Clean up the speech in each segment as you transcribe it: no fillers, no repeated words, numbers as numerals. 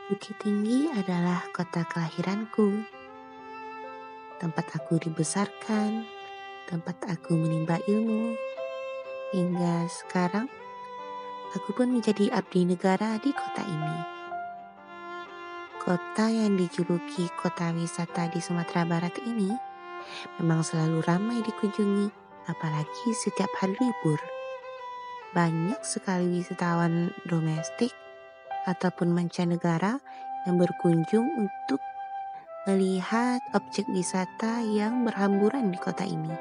Bukit Tinggi adalah kota kelahiranku, tempat aku dibesarkan, tempat aku menimba ilmu, hingga sekarang aku pun menjadi abdi negara di kota ini. Kota yang dijuluki kota wisata di Sumatera Barat ini memang selalu ramai dikunjungi, apalagi setiap hari libur. Banyak sekali wisatawan domestik ataupun mancanegara yang berkunjung untuk melihat objek wisata yang berhamburan di kota ini.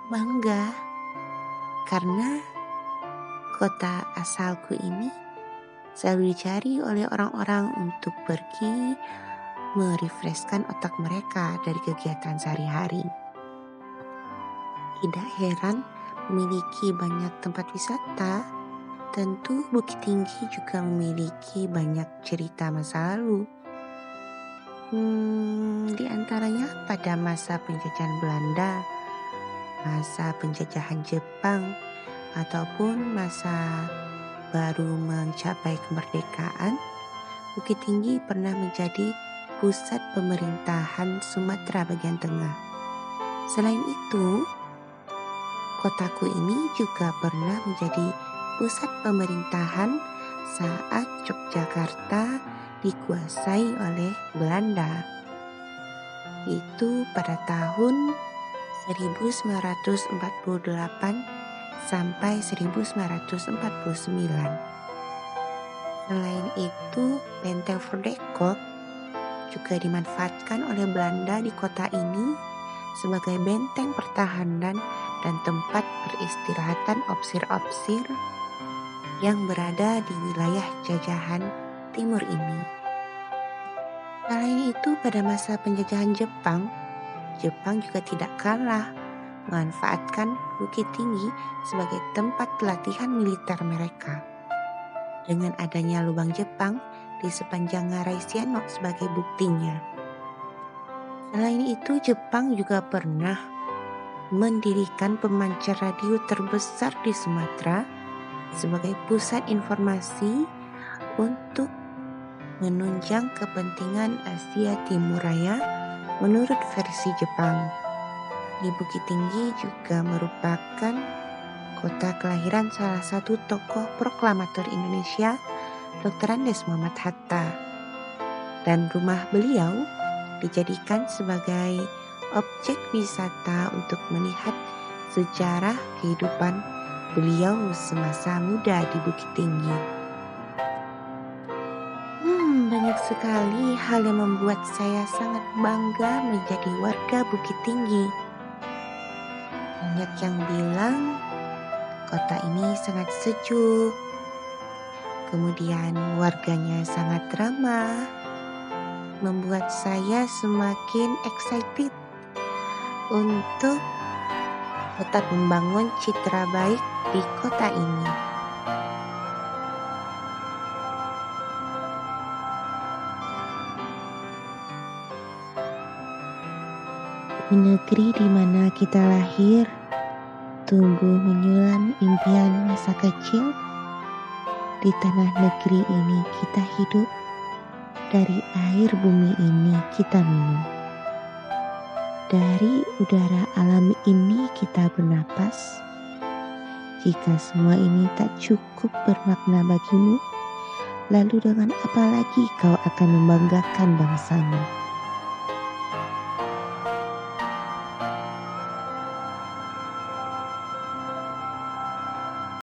Bangga karena kota asalku ini selalu dicari oleh orang-orang untuk pergi merefreshkan otak mereka dari kegiatan sehari-hari. Tidak heran memiliki banyak tempat wisata, tentu Bukit Tinggi juga memiliki banyak cerita masa lalu. Di antaranya pada masa penjajahan Belanda, masa penjajahan Jepang, ataupun masa baru mencapai kemerdekaan, Bukit Tinggi pernah menjadi pusat pemerintahan Sumatera bagian tengah. Selain itu, kotaku ini juga pernah menjadi pusat pemerintahan saat Yogyakarta dikuasai oleh Belanda. Itu pada tahun 1948 sampai 1949. Selain itu, Benteng Verdekot juga dimanfaatkan oleh Belanda di kota ini sebagai benteng pertahanan dan tempat peristirahatan opsir-opsir yang berada di wilayah jajahan timur ini. Selain itu, pada masa penjajahan Jepang juga tidak kalah memanfaatkan Bukit Tinggi sebagai tempat pelatihan militer mereka. Dengan adanya lubang Jepang di sepanjang Ngarai Sianok sebagai buktinya. Selain itu, Jepang juga pernah mendirikan pemancar radio terbesar di Sumatera sebagai pusat informasi untuk menunjang kepentingan Asia Timur Raya menurut versi Jepang. Di Bukit Tinggi juga merupakan kota kelahiran salah satu tokoh proklamator Indonesia, Dr. Andes Muhammad Hatta. Dan rumah beliau dijadikan sebagai objek wisata untuk melihat sejarah kehidupan beliau semasa muda di Bukit Tinggi. Banyak sekali hal yang membuat saya sangat bangga menjadi warga Bukit Tinggi. Banyak yang bilang kota ini sangat sejuk, kemudian warganya sangat ramah, membuat saya semakin excited untuk tetap membangun citra baik di kota ini. Di negeri di mana kita lahir, tumbuh menyulam impian masa kecil. Di tanah negeri ini kita hidup, dari air bumi ini kita minum. Dari udara alam ini kita bernapas. Jika semua ini tak cukup bermakna bagimu, lalu dengan apa lagi kau akan membanggakan bangsamu?